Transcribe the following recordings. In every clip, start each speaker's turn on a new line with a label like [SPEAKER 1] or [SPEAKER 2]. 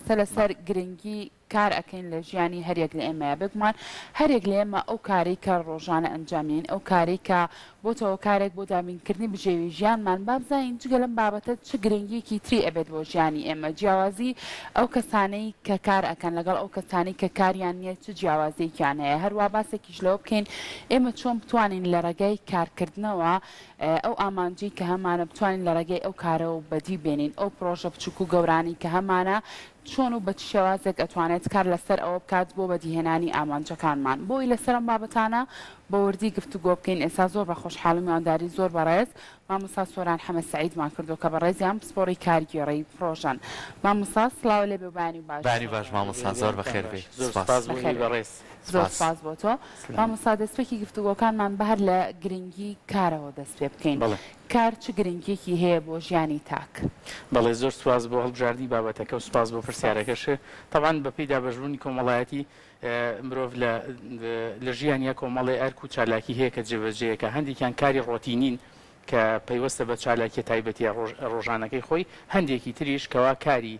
[SPEAKER 1] مامۆستا لەسەر گرنگی کار ئەەکەین لە ژیانی هەرێک لە ئێمەیە بگومان هەرێک لە ئێمە ئەو کاری کە ڕۆژانە ئەنجامین ئەو کاری کە بۆتەوە کارێک بۆ دابینکردنی بژێوی ژیانمان بابزانین جگە لەم بابەتە چ گرنگیەکی تری ئەبێت بۆ ژیانی ئێمە جیاوازی ئەو کەسانەی کە کار ئەەکەن لەگەڵ ئەو کەسانی کە کاریان نییە چ جیاوازێکیان هەیە هەروە باسێکیش لەوە بکەین ئێمە چۆن بتوانین لە ڕێگەی کارکردنەوە ئەو ئامانجی کە هەمانە بتوانین لە ڕێگەی ئەو کارەوە بەدی بێنین ئەو پرۆژە بچووک و گەورانی کە هەمانە چۆن و بە چ شێوازێک ئەتوانێت کار لەسەر ئەوە بکات بۆ بەدیهێنانی ئامانجەکانمان بۆی لەسەر ئەم بابەتانە بە وردی گفتوگۆ بکەین ئێستا زۆر بە خۆشحاڵی میوانداری زۆر بەڕێز مامۆستا سۆران حەمەد سەعیدمان کردو کە بەڕێزیان پسپۆڕی کارگێڕەی پرۆژەن مامۆستا سڵاو لێ بێ بانی باش
[SPEAKER 2] بانی باش مامۆستا زۆر بەخێر بێ
[SPEAKER 3] بەڕێز
[SPEAKER 1] زۆر سپاس بۆ تۆ مامۆستا دەستپێکی گفتوگۆکانمان بەهەر لە گرنگی کارەوە دەست پێ بکەین کار چ گرنگیەکی هەیە بۆ ژیانی تاک
[SPEAKER 3] بەڵێ زۆر سواز بۆ هەڵبژاردننی بابەتەکە و سپاس بۆ پرسیارەکەش تەوان بە پێی دابەژبوونی کۆمەڵایەتی مرۆڤ لە ژیانیا کۆمەڵی ئەرک و چالاکی هەیە کە جێبەجێیەکە هەندێکیان کاری ڕۆتینین کە پەیوەستە بە چالاکی تایبەتی ڕۆژانەکەی خۆی هەندێکی تریش کەوا کاری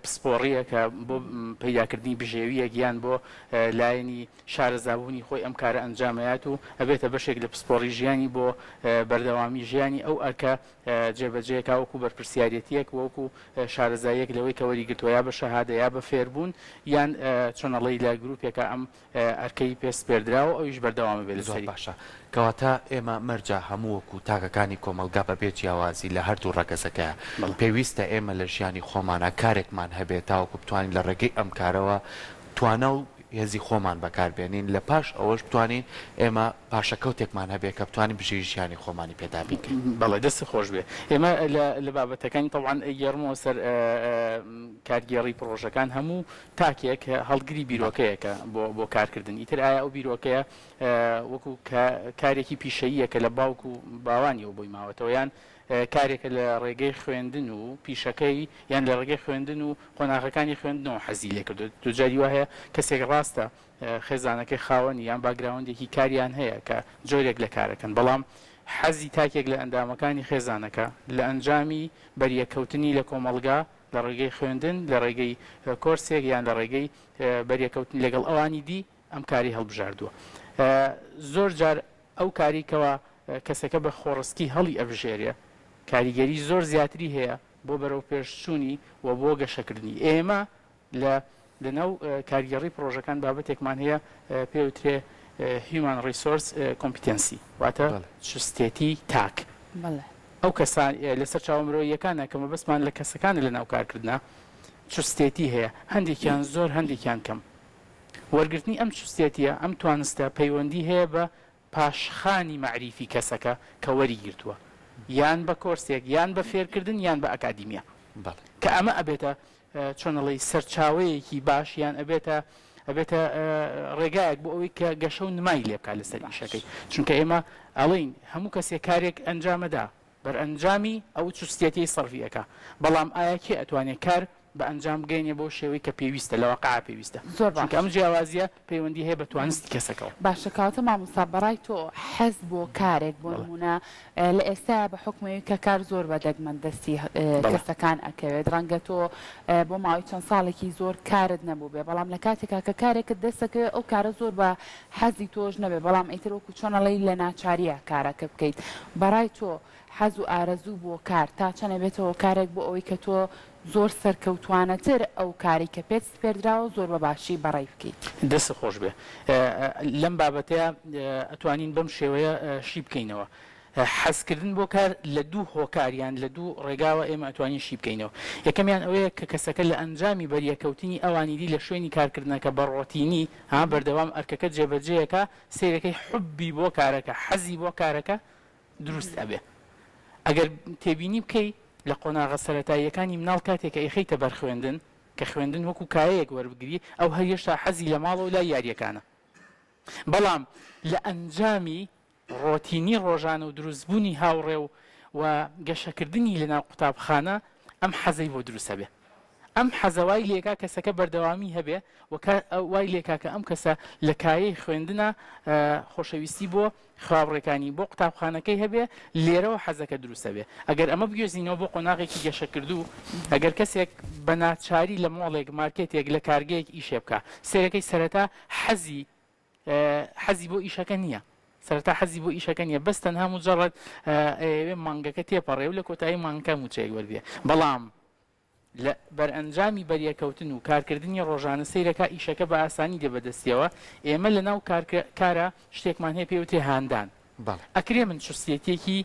[SPEAKER 3] پسپۆڕیە کە بۆ پەیداکردنی بژێویە گیان بۆ لایەنی شارەزابوونی خۆی ئەم کارە ئەنجامەیات و ئەبێتە بەشێک لە پسپۆڕی ژیانی بۆ بەردەوامی ژیانی ئەو ئەرکە جێبەجێیەکە وەکو بەرپرسیارەتیەک وەکو شارەزاییەک لەوەی کە وەریگرتووە یا بە شەهادە یا بە فێربوون یان چۆنەڵی لە گروپێکە ئەم ئەرکەی پێسپێردراوە ئەویش بەردەوامە بێت لەسەری
[SPEAKER 2] باشە کەواتە ئێمە مەرجە هەموو وەکو تاکەکانی کۆمەلگا بەبێ جیاوازی لە هەردوو ڕەگەزەکە پێویستە ئێمە لە ژیانی خۆمانە کارێکمان هەبێت تاوەکو بتوانین لە ڕێگەی ئەم کارەوە توانە و هێزی خۆمان بەکاربێنین لە پاش ئەوەش بتوانین ئێمە پاشەکەوتێکمان هەبێت کە بتوانین بژێری ژیانی خۆمانی پێدا بکەین
[SPEAKER 3] بەڵێ دەستی خۆش بێ ئێمە لە بابەتەکانی تەوان گەڕمەوە سەر کارگێڕی پرۆژەکان هەموو تاکێک هەڵگری بیرۆکەیەکە بۆ کارکردن ئیتر ئایا ئەو بیرۆکەیە وەکو کارێکی پیشەییەکە لە باوک و باوانیەوە بۆی ماوەتەوە یان کارێکە لە ڕێگەی خوێندن و پیشەکەی یان لە ڕێگەی خوێندن و قۆناغەکانی خوێندنەوە حەزی لێ کردو دوجاری وایە کەسێک ڕاستە خێزانەکەی خاوەنی یان باگراوندێکی کاریان هەیە کە جۆرێک لە کارەکەن بەڵام حەزی تاکێک لە ئەندامەکانی خێزانەکە لە ئەنجامی بەریەکەوتنی لە کۆمەلگا لە ڕێگەی خوێندن لە ڕێگەی کۆرسێک یان لە ڕێگەی بەریەکەوتنی لەگەڵ ئەوانی دی ئەم کاری هەڵبژاردووە زۆر جار ئەو کاریکەوە کەسەکە بە خۆڕسکی هەڵی ئەبژێرێ کاریگەری زۆر زیاتری هەیە بۆ بەرەو پێشچوونی و بۆ گەشەکردنی ئێمە لەناو کارگەڕی پرۆژەکان بابەتێکمان هەیە پێوترێ هیومان ریسۆرس کۆمپیتەنسی واتە شتێتی تاک ئەو کەسان لەسەر چاوەمرۆییەکانە کەمە بەسمان لە کەسەکانە لە ناو کارکردنا چستێتی هەیە هەندێکیان زۆر هەندێکیان کەم وەرگرتنی ئەم چستێتیە ئەم توانستە پەیوەندی هەیە بە پاشخانی معریفی کەسەکە کە وەری گرتووە یان بە کۆرسێک یان بە فێرکردن یان بە ئەکادیمیە کە ئەمە ئەبێتە چۆنەڵی سەرچاوەیەکی باش یان ئەبێتە ڕێگایەک بۆ ئەوەی کە گەشە و نمای لێ بکات لەسەر ئیشەکەی چونکە ئێمە ئەڵین هەموو کەسێک کارێک ئەنجامەدا بەر ئەنجامی ئەو چستێتی سەرفیەکە بەڵام ئایا کێ ئەتوانێت کار بە ئەنجام بگەینێ بۆ شێوەی کە پێویستە لە واقع پێویستە
[SPEAKER 1] زۆر
[SPEAKER 3] ئەم جیاوازیە پەیوەندی هەیە بە توانستی کەسەکەەوە
[SPEAKER 1] باشە کاتە مامۆستا بەڕای تۆ حەز بۆ کارێک بۆ نمونە لە ئێستا بە حکومەوەی کە کار زۆر بەدەگمەن دەستی کەسەکان ئەکەوێت ڕەنگە تۆ بۆ ماوەی چەند ساڵێکی زۆر کارت نەبوو بێ بەڵام لە کاتێکا کە کارێکت دەستەکە ئەو کارە زۆر بە حەزی تۆش نەبێ بەڵام ئیتر وەکو چۆنەڵی لە ناچاریە کارەکە بکەیت بەڕای تۆ حەز و ئارەزوو بۆ کار تا چەنە بێتەوە کارێک بۆ ئەوەی کە تۆ زۆر سەرکەوتوانەتر ئەو کاری کە پێت پێدراوە زۆر بە باشی بەڕێ بکەیت
[SPEAKER 3] دەست خۆش بێ لەم بابەتەیە ئەتوانین بەم شێوەیە شی بکەینەوە حەزکردن بۆ کار لە دوو هۆکاریان لە دوو ڕێگاوە ئێمە ئەتوانین شی بکەینەوە یەکەمیان ئەوەیە کە کەسەکە لە ئەنجامی بەریەکەوتنی ئەوانی دی لە شوێنی کارکردنەکە بەڕۆتینی بەردەوام ئەرکەکە جێبەجێیەکە سیرەکەی حبی بۆ کارەکە حەزی بۆ کارەکە دروست ئەبێ ئەگەر تێبینی بکەی لە قۆناغە سەرەتاییەکانی مناڵ کاتێکە ئەیخەیتە بەر خوێندن کە خوێندن وەکو کایەیەک وەربگری ئەو هەیەشتا حەزی لە ماڵەوە لای یاریەکانە بەڵام لە ئەنجامی ڕۆتینی ڕۆژانە و دروستبوونی هاوڕێ و گەشەکردنی لە ناو قوتابخانە ئەم حەزەی بۆ دروستە بێ ئەم حەزەوای لێکا کەسەکە بەردەوامی هەبێ و وای لێکا کە ئەم کەسە لە کایەی خوێندنە خۆشەویستی بۆ خاوڕێکانی بۆ قوتابخانەکەی هەبێ لێرەوە حەزەکە دروستە بێ ئەگەر ئەمە بگوێزینەوە بۆ قۆناغێکی گەشەکردو ئەگەر کەسێک بە ناچاری لە مۆڵێک مارکێتێک لە کارگەیەک ئیشێ بکە سێرەکەی سەرەتا حەزی بۆ ئیشەکە نییە سەرتا حەزی بۆ ئیشەکە نیە بەس تەنها مجەڕەت ئەوێ مانگەکە تێپەڕێ و لە کۆتایی مانگەکە موچەیەک وەربێ بەڵام لە بەرئەنجامی بەریەکەوتن و کارکردنی ڕۆژانە سەیرەکە ئیشەکە بە ئاسانی دەبەدەستیەوە ئێمە لە ناو کارە شتێکمان هەیە پێوتێ هاندان ئەکرێ من شخصیەتێکی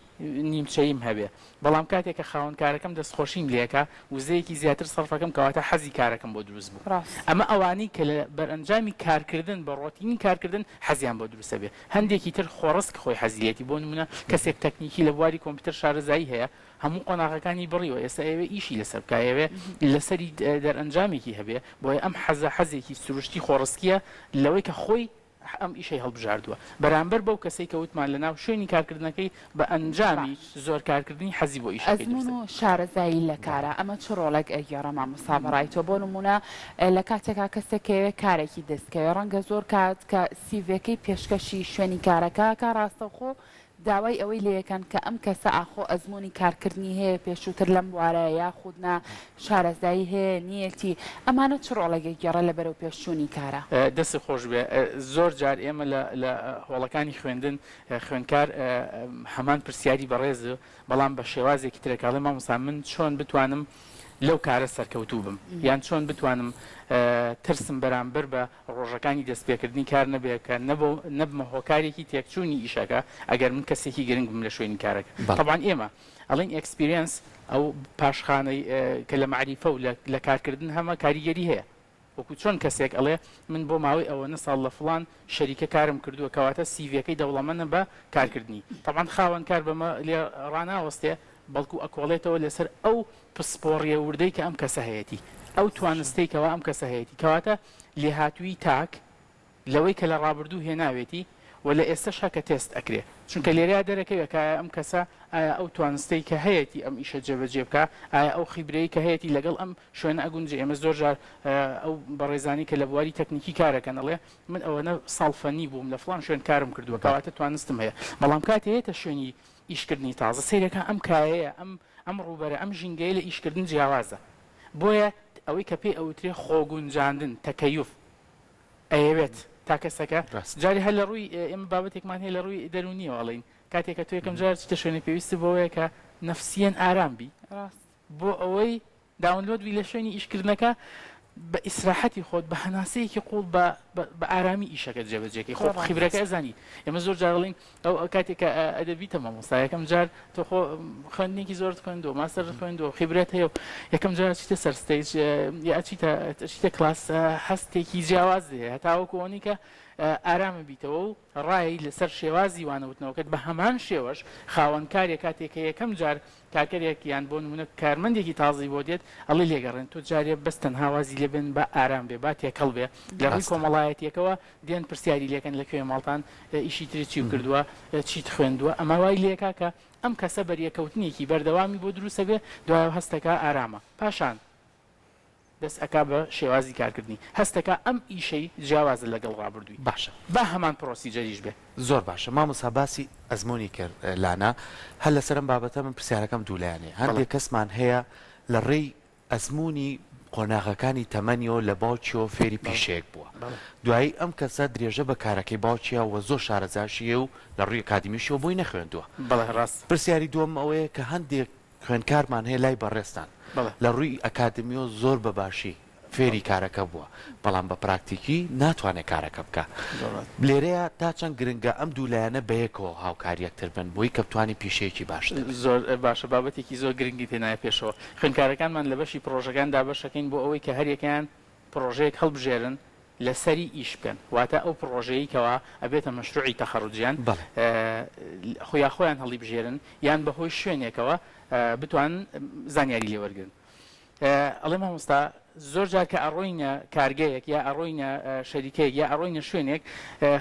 [SPEAKER 3] نیمچەیم هەبێ بەڵام کاتێکە خاوەنکارەکەم دەستخۆشیم لێکە وزەیەکی زیاتر سەرفەکەم کەواتە حەزی کارەکەم بۆ دروست بوو ئەمە ئەوانەی کە لە بەرئەنجامی کارکردن بە ڕۆتینی کارکردن حەزیان بۆ دروستە بێ هەندێکی تر خۆڕست خۆی حەزیەتی بۆ نمونە کەسێک تەکنیکی لە بواری کۆمپیوتەر شارەزایی هەیە هەموو قۆناغەکانی بڕیەوە ئێستا ئێوێ ئیشی لەسەر بکایەوێ لەسەری دەرئەنجامێکی هەبێ بۆیە ئەم حەزێکی سروشتی خۆڕستیە لەوەی کە خۆی ئەم ئیشەی هەڵبژاردووە بەرامبەر بەو کەسەی کە وتمان لە ناو شوێنی کارکردنەکەی بە ئەنجامی زۆر کارکردنی حەزی بۆ ئیشەکەی
[SPEAKER 1] ئەزمون و شارەزایی لە کارە ئەمە چ ڕۆڵێک ئەگەڕە مامۆستا بەڕایتەوە بۆ نمونە لە کاتێکا کەسێکەوێ کارێکی دەستکەوێ ڕەنگە زۆر کات کە سیڤەکەی پێشکەشی شوێنی کارەکە کە ڕاستەخۆ داوای ئەوەی لەیەکەن کە ئەم کەسە ئاخۆ ئەزمموی کارکردنی هەیە پێشووتر لەم بوارە یاخودنا شارەزایی هەیە نیەتی ئەمانە چ ڕۆڵێکی گەڕە لە بەرەو پێشچوونی کارە
[SPEAKER 3] دەستی خۆش بێ زۆر جار ئێمە لە هۆڵەکانی خوێندن خوێندکار هەمان پرسیاری بەڕێز بەڵام بە شێوازێکی ترێکاڵی مامۆستا من چۆن بتوانم لەو کارە سەرکەوتوو بم یان چۆن بتوانم ترسم بەرامبەر بە ڕۆژەکانی دەستپێکردنی کار نەبێت کە نەبمە هۆکارێکی تێکچوونی ئیشەکە ئەگەر من کەسێکی گرنگ بم لە شوێنی کارەکە طبعاً ئێمە ئەڵین ئەکسپیرینس ئەو پاشخانەی کە لە معریفە و لە کارکردن هەمە کاریگەری هەیە وەکو چۆن کەسێک ئەڵێ من بۆ ماوەی ئەوەنە ساڵ لە فڵان شەریکە کارم کردووە کەواتە سیڤەکەی دەوڵەمەندە بە کارکردنی طبعاً خاوەن کار بەمە لێ ڕاناوەستێ بەڵکو ئەکۆڵێتەوە لەسەر ئەو پسپۆڕیە وردەی کە ئەم کەسە هەیەی ئەو توانستەی کەەوە ئەم کەسە هەیەی کەواتە لێهاتووی تاک لەوەی کە لە ڕابردوو هێناوێتی و لە ئێستش هەکە تێست ئەکرێ چونکە لێریا دەرەکەوێت کە ئەم کەسە ئایا ئەو توانستەی کە هەیەی ئەم ئیشە جێبەجێ بکە ئایا ئەو خیبرەی کە هەیەی لەگەڵ ئەم شوێنە ئەگونجێ ئێمە زۆر جار ئەو بەڕێزانی کە لە بواری تەکنیکی کارەکەن ئەڵێ من ئەوەنە ساڵفەنی بووم لە فڵان شوێن کارم کردووە کەواتە توانستم هەیە بەڵام کاتێ هەیەتە شوێنی ئیشکردنی تازە سیرەکە ئەم کایەیە ئەم ڕوبەرە ئەم ژینگەی لە ئیشکردن جیاوازە بۆیە ئەوەی کە پێی ئەوترێ خۆگونجاندن تەکەیوف ئەیەوێت تا کەسەکە جاری هەر لە ڕووی ئێمە بابەتێکمان هەیە لە ڕووی دەرونیەوەڵین کاتێککە تو یەکەم جار چتە شوێنی پێویستی بۆەیە کە نەفسیەن ئارامبی بۆ ئەوەی داونلۆدوی لە شوێنی ئیشکردنەکە بە ئیسراحەتی خۆت بە هەناسەیەکی قوڵ بە ئارامی ئیشەکە جێبەجێکی خۆ خیبرەکە ئەزانی ئێمە زۆر جارڵین ئەو کاتێکە ئەدەبیتە مامۆستا یەکەم جار تۆ خۆ خوێندنێکی زۆر خوێندەوە ماستەر خوێندەوە خیبرەت هەیە و یەکەم جار چیتە سەر ستەیج چیتە کلاس هەستێکی جیاواز هەیە هەتاوەکۆنی کە ئارامە بیتەوە و ڕای لەسەر شێوازی وانەوتنەوەکەت بە هەمان شێوەش خاوەنکارێک کاتێکە یەکەم جار کاکەرێک یان بۆ نمونە کارمەندێکی تازی بۆ دێت ئەڵی لێگەڕێن تۆ جارێ بەستەن هاوازی لێبن بە ئارام بێ با تێکەڵ بێ لە ڕووی کۆمەڵایەتیەکەوە دێن پرسیاری لێکەن لەکوێ ماڵتان ئیشی تری چی کردووە چیت خوێندووە ئەمە وای لێکا کە ئەم کەسە بەریەکەوتنێکی بەردەوامی بۆ دروستە بێ دوایە هەستەکە ئارامە پاشان دەست ئەکا بە شێوازی کارکردنی هەستەکە ئەم ئیشەی جیاوازە لەگەڵ ڕابردووی
[SPEAKER 2] باشە
[SPEAKER 3] با هەمان پرۆسیجەریش بێ
[SPEAKER 2] زۆر باشە مامۆستا باسی ئەزمموی کرد لانا هەر لەسەرم بابەتە من پرسیارەکەم دوولایانێ هەندێک کەسمان هەیە لە ڕێی ئەزمموی قۆناغەکانی تەمەنیەوە لە باوچیەوە فێری پیشەیەک بووە دوایی ئەم کەسە درێژە بە کارەکەی باوچیە و زۆر شارەزاشیە و لە ڕووی ئەکادمیشەوە بۆی نەخوێندووە
[SPEAKER 3] بەڵێ ڕاست
[SPEAKER 2] پرسیاری دووەم ئەوەیە کە هەندێک خوێندکارمان هەیە لای بەڕێستان لە ڕووی ئەکادمیۆ زۆر بەباشی فێری کارەکە بووە بەڵام بە پراکتیکی ناتوانێت کارەکە بکە لێرەیە تا چەند گرنگە ئەم دوولایەنە بەیەکەوە هاوکاریەکتر بن بۆی کە بتوانانی پیشەیەکی باشتر
[SPEAKER 3] زۆر باشە بابەتێکی زۆر گرنگی پێنایە پێشەوە خوێندکارەکانمان لە بەشی پرۆژەکاندا بەشەکەین بۆ ئەوەی کە هەریەکەیان پرۆژەیەک هەڵبژێرن لەسەری ئیش بکەن واتە ئەو پرۆژەیە کەوا ئەبێتە مەشروعی تەخەڕوجیان خۆیان هەڵی بژێرن یان بەهۆی شوێنێکەوە بتوان زانیاری لێوەرگن ئەڵێ مامۆستا زۆر جار کە ئەڕۆینە کارگەیەک یا ئەڕۆینە شەریکەیەک یا ئەڕۆینە شوێنێک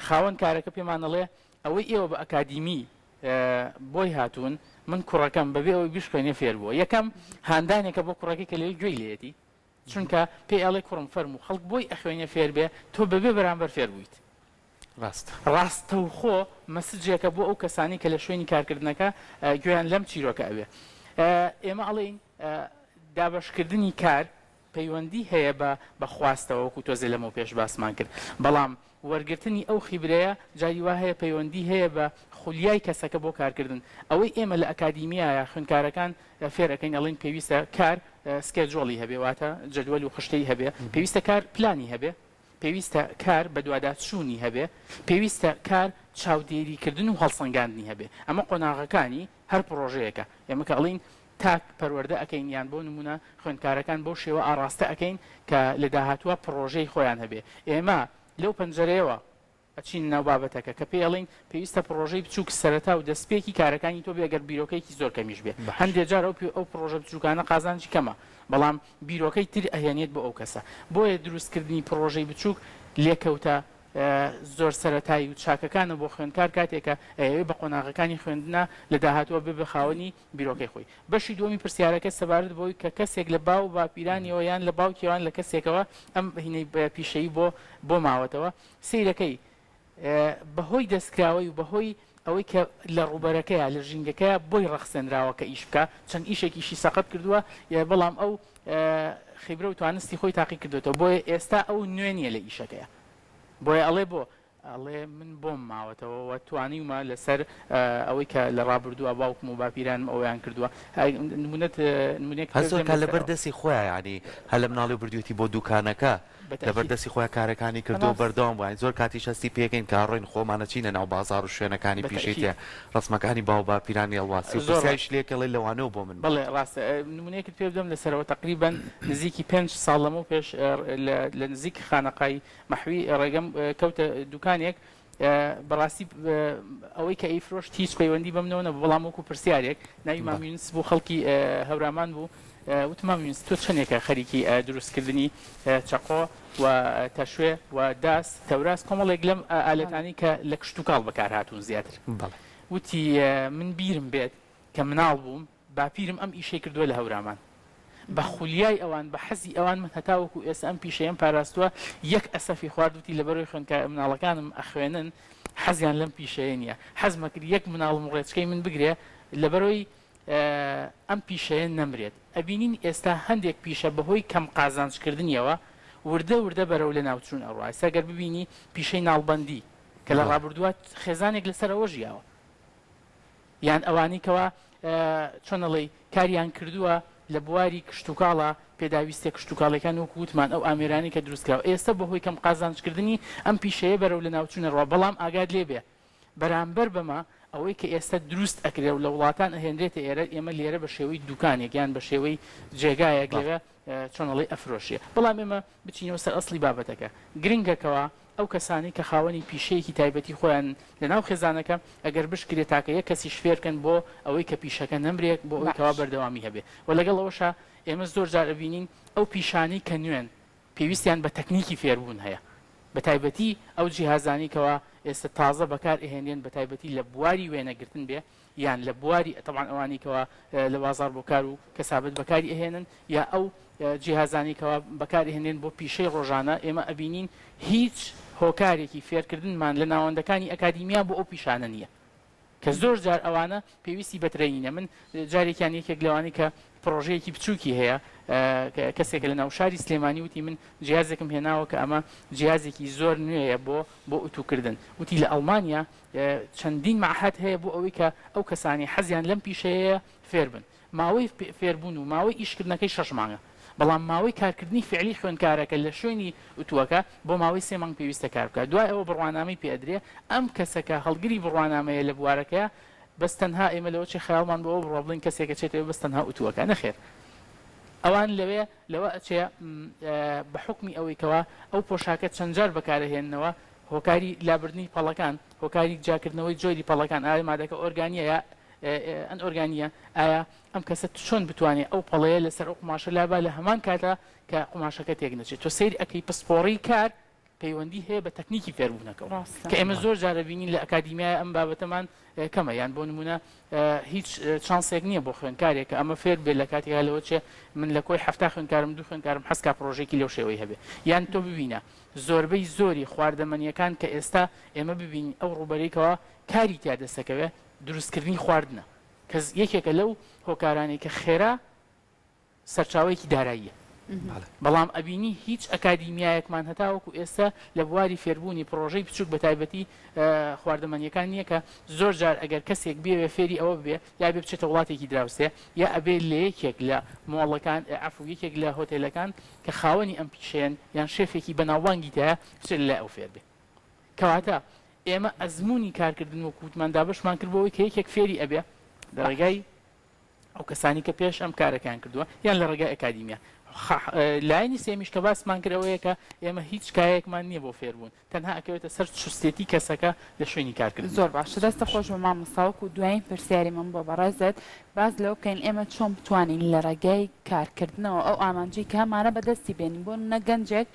[SPEAKER 3] خاوەن کارەکە پێمانەڵێ ئەوەی ئێوە بە ئەکادیمی بۆی هاتوون من کوڕەکەم بەبێ ئەوەی بیشکێنێ فێر بووە یەکەم هاندانێکە بۆ کوڕەکەی کە لێ گوێی لێتی چونکە پێی ئەڵێ کوڕم فەرم و خەڵک بۆی ئەخوێنە فێر بێ تۆ بەبێ بەرامبەر فێر بوویت ڕاستە و خۆ مەسجێکە بۆ ئەو کەسانی کە لە شوێنی کارکردنەکە گوێیان لەم چیرۆکە ئەوێ ئێمە ئەڵێن دابەشکردنی کار پەیوەندی هەیە بە خواستەوە وەکو تۆزێ لەمە پێش باسمان کرد بەڵام وەرگرتنی ئەو خیبرەیە جاری وا هەیە پەیوەندی هەیە بە خولیای کەسەکە بۆ کارکردن ئەوەی ئێمە لە ئەکادیمیایە خوێندکارەکان فێرەکەین ئەڵێن پێویستە کار سکێجۆڵی هەبێ واتە جەدوەل و خشتەی هەبێ پێویستە کار پلانی هەبێ پێویستە کار بە دوواداچوونی هەبێ پێویستە کار چاودێریکردن و هەڵسەنگاندنی هەبێ ئەمە قۆناغەکانی هەر پرۆژەیەەکە ئێمە کە ئەڵین تاک پەروەردە ئەەکەین یان بۆ نمونە خوێندکارەکان بۆ شێوە ئاراستە ئەەکەین کە لە داهاتووە پرۆژەی خۆیان هەبێ ئێمە لەو پەنجەرەیەوە ئەچین ناو بابەتەکە کە پێڵین پێویستە پرۆژەی بچووک سەرەتا و دەستپێکی کارەکانی تۆ بێگەر بیرۆکەیەکی زۆر کەمیش بێ هەندێک جار ئەو پرۆژە بچووکانە قازانجی کەمە بەڵام بیرۆکەی تر ئەهێنێت بۆ ئەو کەسە بۆیە دروستکردنی پرۆژەی بچووک لێکەوتە زۆر سەرەتایی و چاکەکانە بۆ خوێندکار کاتێکە ئەوێ بە قۆناغەکانی خوێندنە لە داهاتوە بێ بەخاوەنی بیرۆکەی خۆی بەشی دومی پرسیارەکە سەبارەت بۆی کە کەسێک لە باو باپیرانیەوە یان لە باوکیێوان لە کەسێکەوە ئەم هینەی پیشەیی بۆ ماوەتەوە سیرەکەی بەهۆی دەستکراوەی و بەهۆی ئەوەی کە لە ڕوبەرەکەیە لە ژینگەکەیە بۆی ڕەخسێنراوە کە ئیش بکە چەند ئیشێکیشی سەقەت کردووە بەڵام ئەو خیبرە و توانستی خۆی تاقی کردوێتەوە بۆیە ئێستا ئەو نوێنیە لە ئیشەکەیە بۆیە ئەڵێ ئەڵێ من بۆم ماوەتەوە توانیمە لەسەر ئەوەی کە لە ڕابردووە باوکم و باپیرانم ئەویان کردووە نمونێک
[SPEAKER 2] هەزۆکە لە بەردەستی خۆیان ینی هە لە مناڵی بردوێتی بۆ دوکانەکە لە بەردەستی خۆیان کارەکانی کردو بەردەوام بووین زۆر کاتی شەستی پێکەین کاڕۆین خۆمانە چینە ناو بازار و شوێنەکانی پیشیتە ڕسمەکانی باو باپیرانی هەڵواسی زۆرش لێکەڵی لەوانەوە بۆ من
[SPEAKER 3] بڵێ ڕاستە نمونەیەکت پێ بدەم لەسەرەوە تقریبا نزیکی 5 ساڵ لەمە پێش لە نزیک خانەقای مەحوی ڕێگەم کەوتە دوکانێک بەڕاستی ئەوەی کە ئەیفرۆشت هیچ پەیوەندی بەمنەوە بەڵام وەکو پرسیارێک ناوی مامینس بۆ خەڵکی هەورامان بوو وتمامین تۆ چەندێکە خەریکی دروستکردنی چەقۆ و تەشوێ و داس تەوراس کۆمەڵێک لەم ئالەتانی کە لە کشت و کاڵ بەکار هاتوون زیاتر وتی من بیرم بێت کە مناڵ بووم باپیرم ئەم ئیشەی کردووە لە هەورامان بە خولیای ئەوان بە حەزی ئەوان من هەتاوەکو ئێستا ئەم پیشەیەم پاراستووە یەک ئەسەفی خواردوتی لەبەرەوەی خوێندکار مناڵەکانم ئەخوێنن حەزیان لەم پیشەیە نییە حەزمە کرد یەک مناڵم ڕێچکەی من بگرێ لەبەرەوەی ئەم پیشەیە نەمرێت ئەبینین ئێستا هەندێک پیشە بەهۆی کەم قازانجکردنیەوە وردە بەرەو لە ناوچوون ئەڕوای سەگەر ببینی پیشەی ناڵبەندی کە لە ڕابردووە خێزانێک لەسەرەوە ژیاوە یان ئەوانی کەەوە چۆنەڵی کاریان کردووە لە بواری کشتتوکاڵە پێداویستێک کشتتوکاڵەکان وەکو وتمان ئەو ئامێرانی کە دروستکراوە ئێستا بەهۆی کەم قازانجکردنی ئەم پیشەیە بەرەو لە ناوچوونەڕەوە بەڵام ئاگاد لێبێ بەرامبەر بەمە ئەوەی کە ئێستا دروست ئەکرێ و لە وڵاتان ئەهێنرێتە ئێرە ئێمە لێرە بە شێوەی دوکانێک یان بە شێوەی جێگایەک لەوێ چۆنەڵی ئەفرۆشیە بەڵام ئێمە بچینەوە سەر ئەسلی بابەتەکە گرنگەکەوە ئەو کەسانی کە خاوەنی پیشەیەکی تایبەتی خۆیان لەناو خێزانەکە ئەگەر بشکرێت تاکە یەک کەسی شفێرکەن بۆ ئەوەی کە پیشەکە نەمرێت بۆ ئەوی کەوا بەردەوامی هەبێ و لەگەڵ ئەوەشە ئێمە زۆر جار ئەبینین ئەو پیشانی کە نوێن پێویستیان بە تەکنیکی فێربوون هەیە بە تایبەتی ئەو جیهازانی کەەوە ئێستا تازە بەکار ئەهێنێن بە تایبەتی لە بواری وێنەگرتن بێ یان لە بواری تەبعاً ئەوانی کەەوە لە بازار بۆ کار و کەسابەت بەکاری ئەهێنن یا ئەو جیهازانی کەەوە بەکاری هێنێن بۆ پیشەی ڕۆژانە ئێمە ئەبینین هیچ هۆکارێکی فێرکردنمان لە ناوەندەکانی ئەکادیمیا بۆ ئەو پیشانە نییە کە زۆر جار ئەوانە پێویستی بەترینە من جارێکیان یەکێک لەوانی کە پرۆژەیەکی بچووکی هەیە کەسێکە لە ناو شاری سلێمانی وتی من جیازێکم هێناوە کە ئەمە جیازێکی زۆر نوێیە بۆ ئوتوکردن وتی لە ئەڵمانیا چەندین معهد هەیە بۆ ئەوەی کە ئەو کەسانی حەزیان لەم پیشەیە فێر بن ماوەی فێربوون و ماوەی ئیشکردنەکەی 6 مانگە بەڵام ماوەی کارکردنی فعلی خوێندکارەکە لە شوێنی ئوتووەکە بۆ ماوەی 3 مانگ پێویستە کار بکات دوای ئەوە بڕوانامەی پێدرێ ئەم کەسەکە هەڵگری بڕوانامەیە لە بوارەکەیە بەستەنها ئێمە لەوە چی خەیاڵمان بۆ بڕۆبڵین کەسێکە چێتەوە بەستەنها ئوتووەکە نەخێر ئەوان لەوە ئەچێ بە حکمی ئەوەی کەەوە ئەو پۆشاکە چەند جار بەکارەهێننەوە هۆکاری لابردنی پەڵەکان هۆکاری جاکردنەوەی جۆری پەڵەکان ئایا مادەکە ئۆرگانیە ئەن ئۆرگانیە ئایا ئەم کەسە چۆن بتوانێت ئەو پەڵەیە لەسەر ئەو قماشە لابا لە هەمان کاتە کە قماشەکە تێک نەچێت تۆ سەیری ئەەکەی پسپۆڕی کار پەیوەندی هەیە بە تەکنیکی فێربوونەکەەوە
[SPEAKER 1] ڕاستە.
[SPEAKER 3] کە ئێمە زۆر جارە بینین لە ئەکادیمیای ئەم بابەتەمان کەمە یان بۆ نمونە هیچ چانسێک نییە بۆ خوێنکارێک ئەمە فێر بێت لە کاتێکا لەوە چێ من لە کۆی هەفتا خوێنکارم دوو خوێنکارم حەسکا پرۆژێکی لەو شێوەی هەبێ یان تۆ ببینە زۆربەی زۆری خواردەمەنیەکان کە ئێستا ئێمە ببین ئەو ڕوبەرێکەوە کاری تیا دەستەکەوێ دروستکردنی خواردنە کەس یەکێکە لەو هۆکارانێک کە خێرا سەرچاوەیەکی داراییە بەڵام ئەبینی هیچ ئەکادیمیایەکمان هەتاوەکو ئێستا لە بواری فێربوونی پرۆژەی بچووک بە تایبەتی خواردەمەنیەکان نییە کە زۆر جار ئەگەر کەسێک بێ فێری ئەوە بێ یا بێ بچێتە وڵاتێکی دراوسێ یا ئەبێ لە یەکێک لە مۆڵەکان ئەفو یەکێک لە هۆتێلەکان کە خاوەنی ئەم پیشێن یان شێفێکی بەناوبانگی تایە بچێت لە ئەو فێر بێ کەواتە ئێمە ئەزمموی کارکردن و کووتماندا بەشمان کردبەوەی کە یەکێک فێری ئەبێ لە ڕێگای ئەو کەسانی کە پێش ئەم کارەکان کردووە یان لە ڕێگای ئەکادیمیا لایەنی سێمیش کە باسمان کردەوەیە کە ئێمە هیچ کایەکمان نییە بۆ فێربوون تەنها ئەکەوێتە سەر شستێتی کەسەکە لە شوێنی کارکردن
[SPEAKER 1] زۆر باشە دەستە خۆش بە مامۆستاوەک و دوایین پرسیاری من بۆ بەڕێزت باز لەو بکەین ئێمە چۆن بتوانین لە ڕێگای کارکردنەوە ئەو ئامانجی کە هەمانە بەدەستی بێنین بۆ نەگەنجێک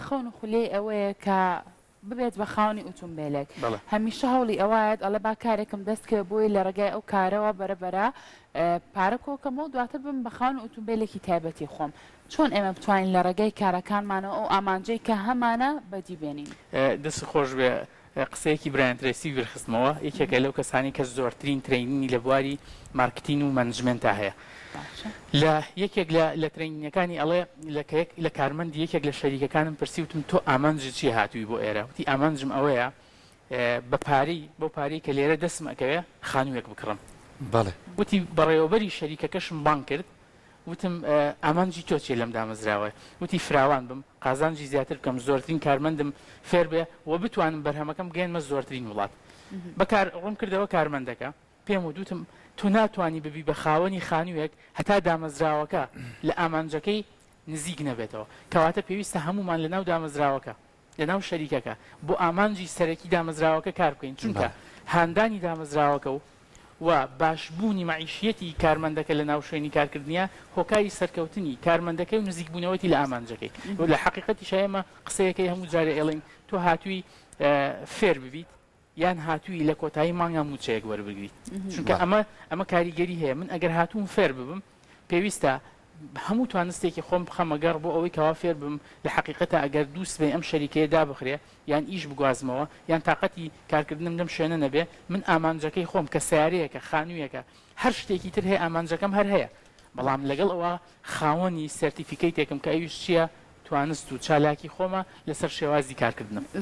[SPEAKER 1] خەون و خولەی ئەوەیە کە ببێت بە خاونی ئۆتۆمبیلێک هەمیشە هەوڵی ئەوایەت ئەڵە با کارێکم دەستکە بۆی لە ڕێگای ئەو کارەوە بەرەبەرە پارە کۆکەمەوە دواتر بم بە خاون ئۆتۆمبیلێکی تایبەتی خۆم چۆن ئێمە بتوانین لە ڕێگای کارەکانمانەوە ئەو ئامانجەی کە هەمانە بەدی بێنین
[SPEAKER 3] دەست خۆش بێ قسەیەکی برایەنترێسی ویرخستمەوە یەکێکە لەو کەسانی کە زۆرترین ترینینی لە بواری مارکتین و مەنجمنتا هەیە لە یەکێک لە ترینینەکانی ئەڵێ لە کارمەندی یەکێک لە شەریکەکانم پرسیوتم تۆ ئامانجت چی هاتووی بۆ ئێرە وتی ئامانجم ئەوەیە بە پارەی بۆ پارەی کە لێرە دەستم ئەکەوێ خانوویەک بکڕم
[SPEAKER 2] بەڵێ
[SPEAKER 3] وتی بەڕێوەبەری شەریکەکەشم بان کرد وتم ئامانجی تۆ چێ لەم دامەزراوە وتی فراوان بم قازانجی زیاتر بکەم زۆرترین کارمەندم فێر بێ و بتوانم بەرهەمەکەم گەێنمە زۆرترین وڵات بەکار ڕوون کردەوە کارمەندەکە پێم وتم تو ناتوانانی ببی بە خاوەنی خانوویەک هەتا دامەزراوەکە لە ئامانجەکەی نزیک نەبێتەوە کەواتە پێویستە هەمومان لە ناو دامەزراوەکە لە ناو شەریکەکە بۆ ئامانجی سەرەکی دامەزراوەکە کار بکەین چونکە هاندانی دامەزراوەکە و باشبوونی معیشەتی کارمەندەکە لە ناو شوێنی کارکردنیە هۆکاری سەرکەوتنی کارمەندەکەی و نزیکبوونەوەی لە ئامانجەکەی و لە حقیقەتی شایمە قسەیەکەی هەموو جارێ ئێڵین تۆ هاتووی فێر ببیت یان هاتووی لە کۆتایی مانگە موچەیەک وەربگریت چونکە ئەمە کاریگەری هەیە من ئەگەر هاتووم فێر ببم پێویستە هەموو توانستێکی خۆم بخەمەگەڕ بۆ ئەوەی کەوا فێر بم لە حقیقەتە ئەگەر دووس بێ ئەم شەریکەیە دابخرێ یان ئیش بگوازمەوە یان تااقەتی کارکردنم لەم شوێنە نەبێ من ئامانجەکەی خۆم کە سیارەیەکە خانوویەکە هەر شتێکی تر هەیە ئامانجەکەم هەر هەیە بەڵام لەگەڵ ئەوە خاوەنی سەرتیفیکەیتێکم کە ئەویش چییە توانست و چالاکی خۆمە لەسەر شێوازی کارکردنم